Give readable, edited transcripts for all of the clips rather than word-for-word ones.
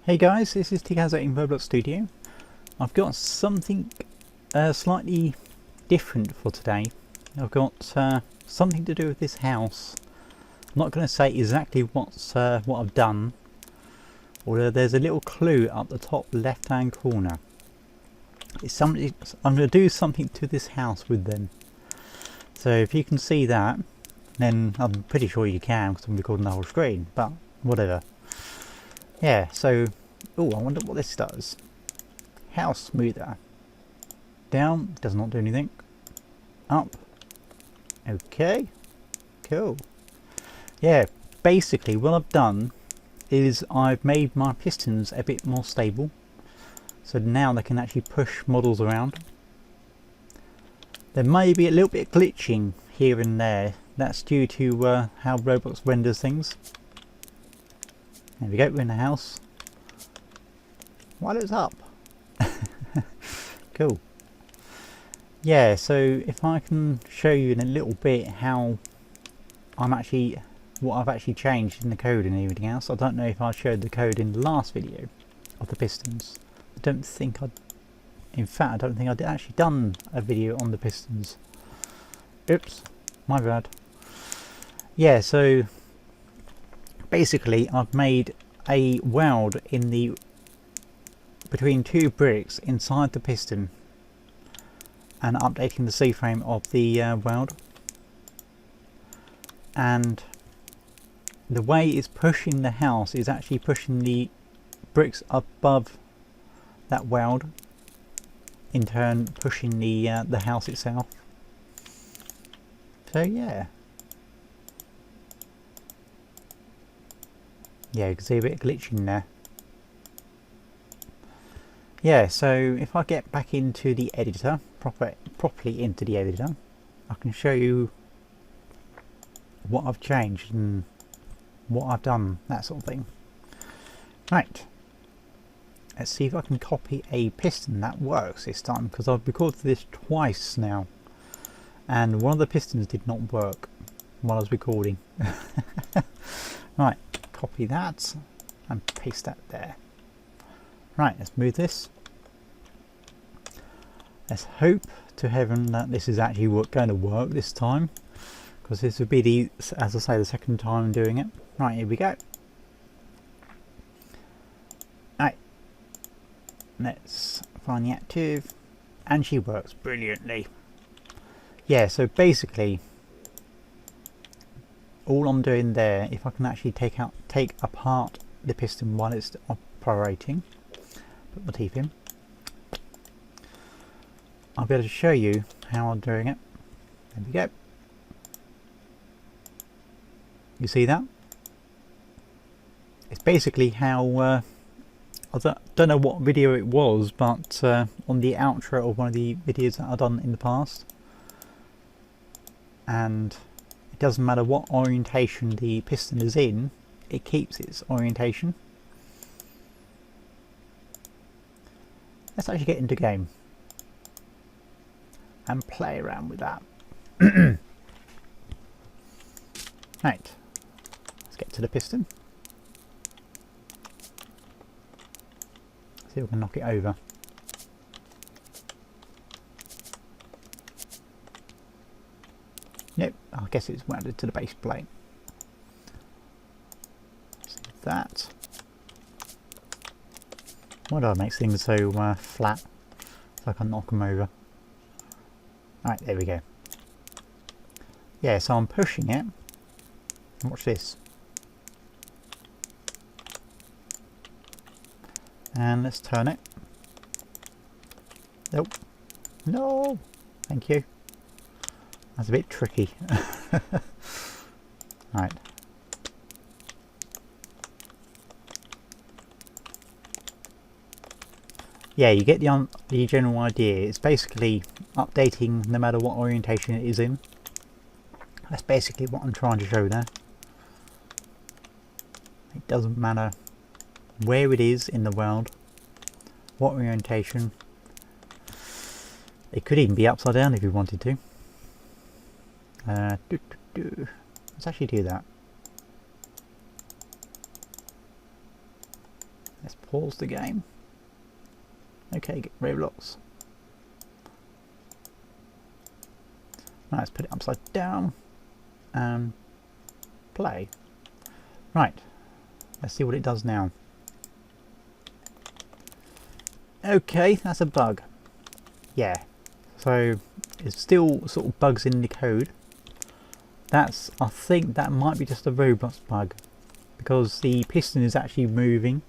Hey guys, this is Tikazo in Roblox Studio. I've got something slightly different for today. I've got something to do with this house. I'm not going to say exactly what I've done, although there's a little clue up the top left hand corner. I'm going to do something to this house with them. So if you can see that, then I'm pretty sure you can because I'm recording the whole screen, but whatever. Yeah, so, oh, I wonder what this does. House smoother. Down, does not do anything. Up. Okay. Cool. Yeah, basically what I've done is I've made my pistons a bit more stable. So now they can actually push models around. There may be a little bit of glitching here and there. That's due to how Roblox renders things. There we go, we're in the house. While it's up. Cool. Yeah, so if I can show you in a little bit how what I've actually changed in the code and everything else. I don't know if I showed the code in the last video of the Pistons. I don't think I'd actually done a video on the Pistons. Oops, my bad. Yeah, so basically I've made a weld in between two bricks inside the piston and updating the C-frame of the weld, and the way it's pushing the house is actually pushing the bricks above that weld, in turn pushing the house itself. So yeah, you can see a bit of glitching there. Yeah, so if I get back into the editor, properly into the editor, I can show you what I've changed and what I've done, that sort of thing. Right, let's see if I can copy a piston that works this time, because I've recorded this twice now and one of the pistons did not work while I was recording. Right, copy that and paste that there. Right, let's move this. Let's hope to heaven that this is actually going to work this time, because this would be as I say, the second time I'm doing it. Right, here we go. Right, let's find the active, and she works brilliantly. Yeah, so basically all I'm doing there, if I can actually take apart the piston while it's operating, put my teeth in, I'll be able to show you how I'm doing it. There we go. You see that? It's basically how I don't know what video it was, but on the outro of one of the videos that I've done in the past, and it doesn't matter what orientation the piston is in, it keeps its orientation. Let's actually get into game and play around with that. Right, let's get to the piston. See if we can knock it over. Nope, I guess it's welded to the base plate. See that. Why do I make things so flat so I can knock them over? Right, there we go. Yeah, so I'm pushing it. Watch this. And let's turn it. Nope. No! Thank you. That's a bit tricky. Right. Yeah, you get the general idea. It's basically updating no matter what orientation it is in. That's basically what I'm trying to show there. It doesn't matter where it is in the world, what orientation. It could even be upside down if you wanted to. Let's actually do that. Let's pause the game. Okay, get Roblox. Right, let's put it upside down and play. Right, let's see what it does now. Okay, that's a bug. Yeah, so it's still sort of bugs in the code. I think that might be just a Roblox bug, because the piston is actually moving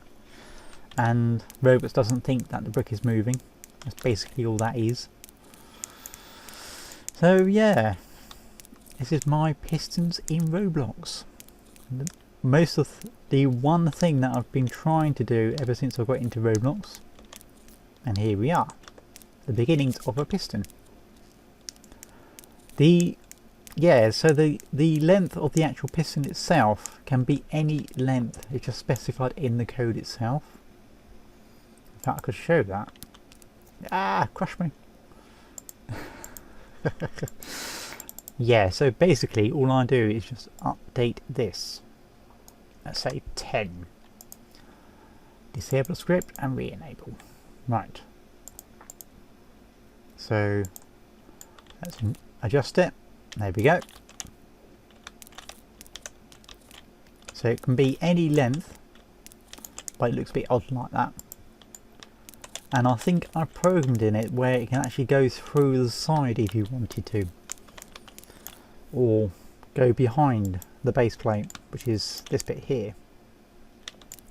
and Roblox doesn't think that the brick is moving. That's basically all that is. So yeah, this is my Pistons in Roblox. Most of the one thing that I've been trying to do ever since I got into Roblox, and here we are, the beginnings of a piston. So the length of the actual piston itself can be any length. It's just specified in the code itself. In fact, I could show that. Ah, crush me. Yeah, so basically all I do is just update this. Let's say 10. Disable script and re-enable. Right. So let's adjust it. There we go. So it can be any length, but it looks a bit odd like that. And I think I programmed in it where it can actually go through the side if you wanted to, or go behind the base plate, which is this bit here,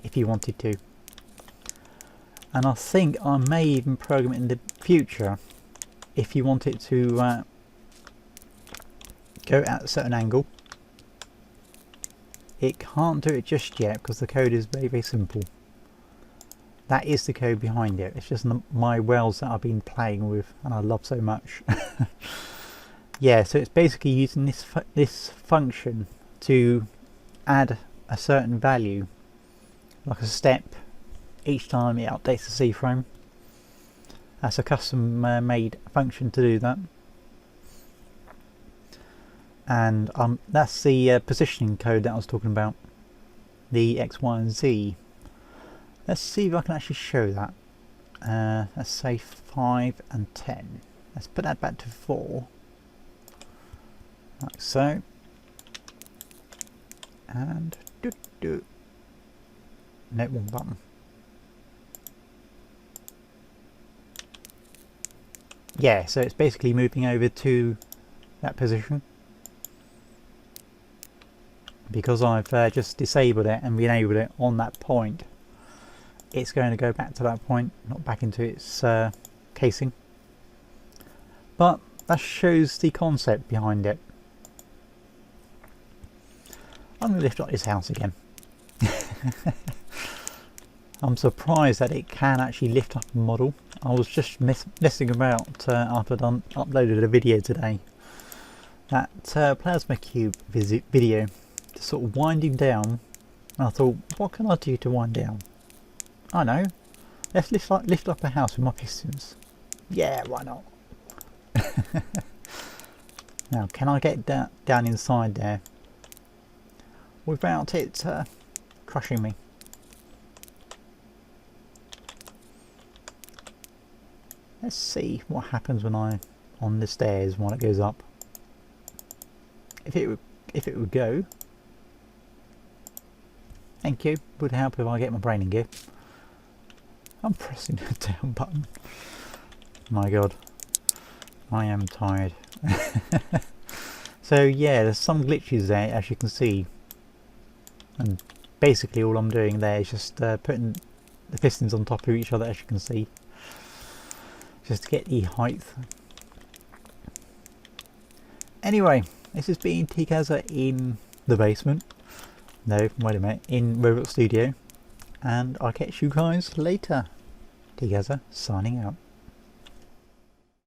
if you wanted to. And I think I may even program it in the future if you want it to go at a certain angle. It can't do it just yet because the code is very, very simple. That is the code behind it. It's just my wells that I've been playing with and I love so much. Yeah, so it's basically using this function to add a certain value, like a step, each time it updates the C-frame. That's a custom made function to do that. And that's the positioning code that I was talking about, the X, Y and Z. Let's see if I can actually show that. Let's say 5 and 10. Let's put that back to 4, like so, and no, one button. Yeah, so it's basically moving over to that position. Because I've just disabled it and re-enabled it on that point, it's going to go back to that point, not back into its casing. But that shows the concept behind it. I'm going to lift up this house again. I'm surprised that it can actually lift up a model. I was just messing about after I'd uploaded a video today. That plasma cube video, just sort of winding down. And I thought, what can I do to wind down? I know, let's lift up a house with my pistons. Yeah, why not? Now, can I get down inside there without it crushing me? Let's see what happens when I'm on the stairs while it goes up. If it would go. Thank you. Would help if I get my brain in gear. I'm pressing the down button. My god, I am tired. So yeah, there's some glitches there, as you can see, and basically all I'm doing there is just putting the pistons on top of each other, as you can see, just to get the height. Anyway, this has been Tikaza in the basement. No, wait a minute, in Roblox Studio, and I'll catch you guys later. Tikaza signing out.